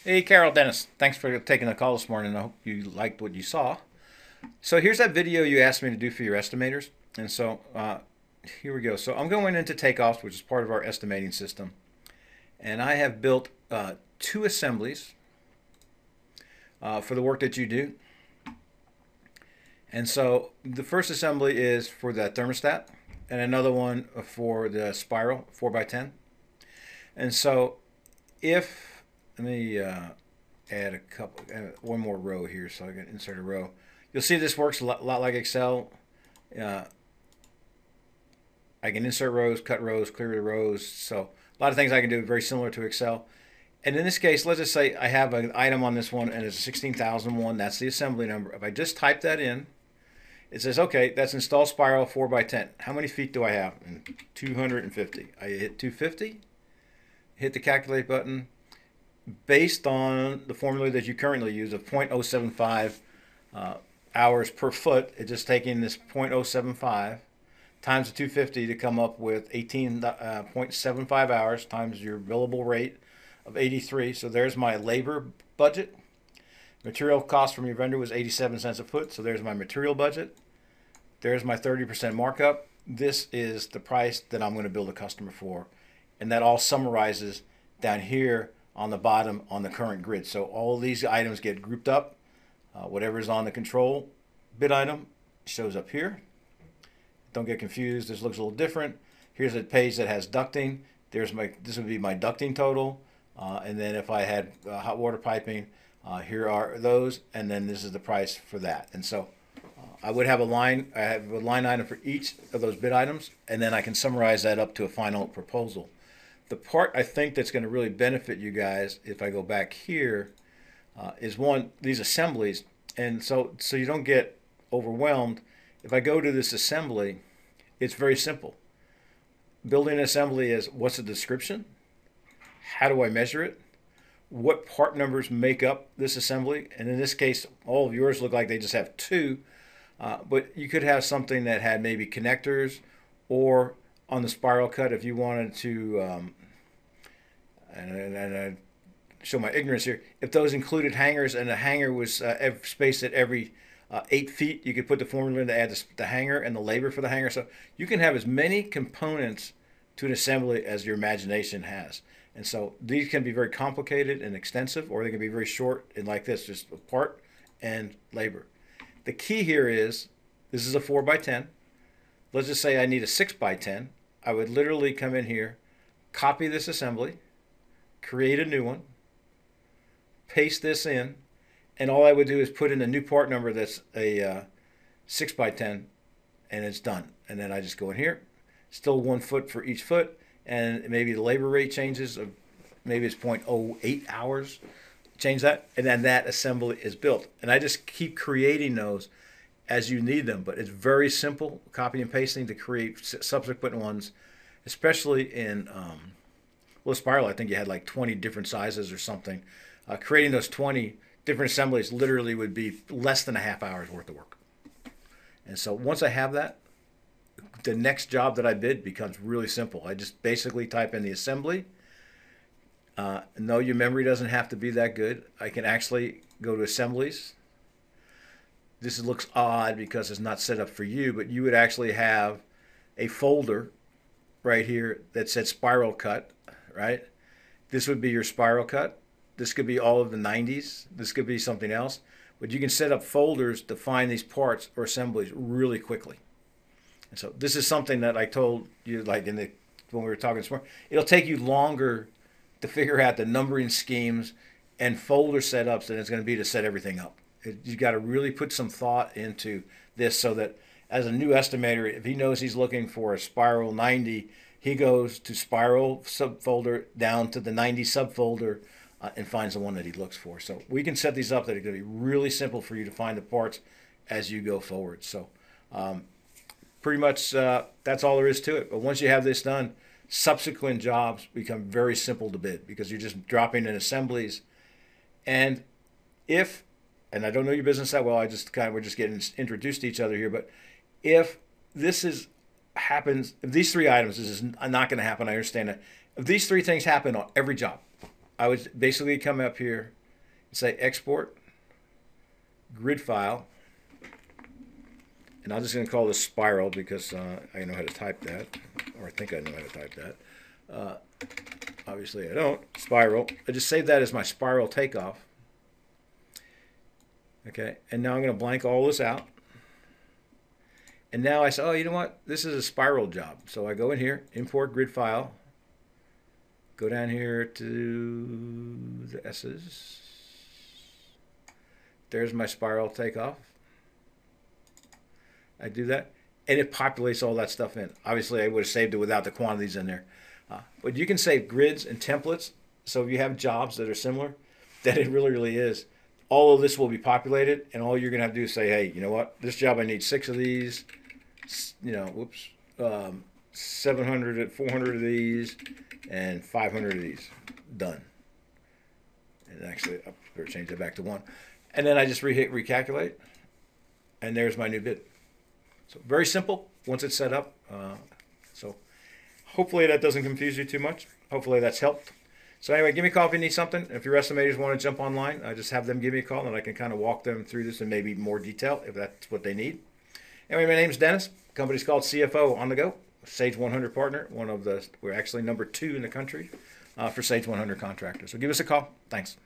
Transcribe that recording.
Hey, Carol, Dennis. Thanks for taking the call this morning. I hope you liked what you saw. So here's that video you asked me to do for your estimators. And so here we go. So I'm going into takeoffs, which is part of our estimating system. And I have built two assemblies for the work that you do. And so the first assembly is for the thermostat and another one for the spiral 4x10. And so if, let me add a couple, one more row here so I can insert a row. You'll see this works a lot like Excel. Uh, I can insert rows, cut rows, clear the rows. So a lot of things I can do very similar to Excel. And in this case, let's just say I have an item on this one and it's a 16,001. That's the assembly number. If I just type that in, it says, okay, that's install spiral 4x10. How many feet do I have? 250. I hit 250, hit the calculate button. Based on the formula that you currently use of 0.075 hours per foot, it's just taking this 0.075 times the 250 to come up with 18.75 hours times your billable rate of 83. So there's my labor budget. Material cost from your vendor was 87 cents a foot, so there's my material budget. There's my 30% markup. This is the price that I'm going to bill the customer for. And that all summarizes down here on the bottom on the current grid. So all these items get grouped up. Whatever's on the control bid item shows up here. Don't get confused. This looks a little different. Here's a page that has ducting. This would be my ducting total. And then if I had hot water piping, here are those. And then this is the price for that. And so I would have I have a line item for each of those bid items. And then I can summarize that up to a final proposal. The part I think that's going to really benefit you guys, if I go back here, is one, these assemblies. And so you don't get overwhelmed. If I go to this assembly, it's very simple. Building an assembly is, what's the description? How do I measure it? What part numbers make up this assembly? And in this case, all of yours look like they just have two. But you could have something that had maybe connectors, or on the spiral cut, if you wanted to, and I show my ignorance here, if those included hangers and the hanger was spaced at every 8 feet, you could put the formula in to add the hanger and the labor for the hanger. So you can have as many components to an assembly as your imagination has. And so these can be very complicated and extensive, or they can be very short and like this, just a part and labor. The key here is, this is a 4x10. Let's just say I need a 6x10. I would literally come in here, copy this assembly, create a new one, paste this in, and all I would do is put in a new part number that's a 6x10, and it's done. And then I just go in here, still 1 foot for each foot, and maybe the labor rate changes, maybe it's 0.08 hours, change that, and then that assembly is built. And I just keep creating those as you need them, but it's very simple, copy and pasting to create subsequent ones, especially in well, spiral. I think you had like 20 different sizes or something. Creating those 20 different assemblies literally would be less than a half hour's worth of work. And so once I have that, the next job that I bid becomes really simple. I just basically type in the assembly. No, your memory doesn't have to be that good. I can actually go to assemblies. This looks odd because it's not set up for you, but you would actually have a folder right here that said spiral cut, right? This would be your spiral cut. This could be all of the 90s. This could be something else. But you can set up folders to find these parts or assemblies really quickly. And so this is something that I told you, like when we were talking this morning, it'll take you longer to figure out the numbering schemes and folder setups than it's going to be to set everything up. You've got to really put some thought into this so that as a new estimator, if he knows he's looking for a spiral 90, he goes to spiral subfolder down to the 90 subfolder and finds the one that he looks for. So we can set these up that are going to be really simple for you to find the parts as you go forward. So pretty much that's all there is to it. But once you have this done, subsequent jobs become very simple to bid because you're just dropping in assemblies. And and I don't know your business that well, we're just getting introduced to each other here, but if this happens, if these three items, this is not going to happen, I understand that. If these three things happen on every job, I would basically come up here, say export grid file, and I'm just going to call this spiral because I know how to type that, or I think I know how to type that. Obviously I don't. Spiral. I just save that as my spiral takeoff. Okay, and now I'm going to blank all this out. And now I say, oh, you know what? This is a spiral job. So I go in here, import grid file, go down here to the S's. There's my spiral takeoff. I do that, and it populates all that stuff in. Obviously, I would have saved it without the quantities in there. But you can save grids and templates. So if you have jobs that are similar, that it really, really is. All of this will be populated, and all you're going to have to do is say, hey, you know what? This job, I need 6 of these, 700, 400 of these, and 500 of these. Done. And actually, I better change that back to 1. And then I just hit recalculate, and there's my new bid. So very simple once it's set up. So hopefully that doesn't confuse you too much. Hopefully that's helped. So anyway, give me a call if you need something. If your estimators want to jump online, I just have them give me a call, and I can kind of walk them through this in maybe more detail if that's what they need. Anyway, my name's Dennis. The company's called CFO On The Go. Sage 100 partner. We're actually number 2 in the country for Sage 100 contractors. So give us a call. Thanks.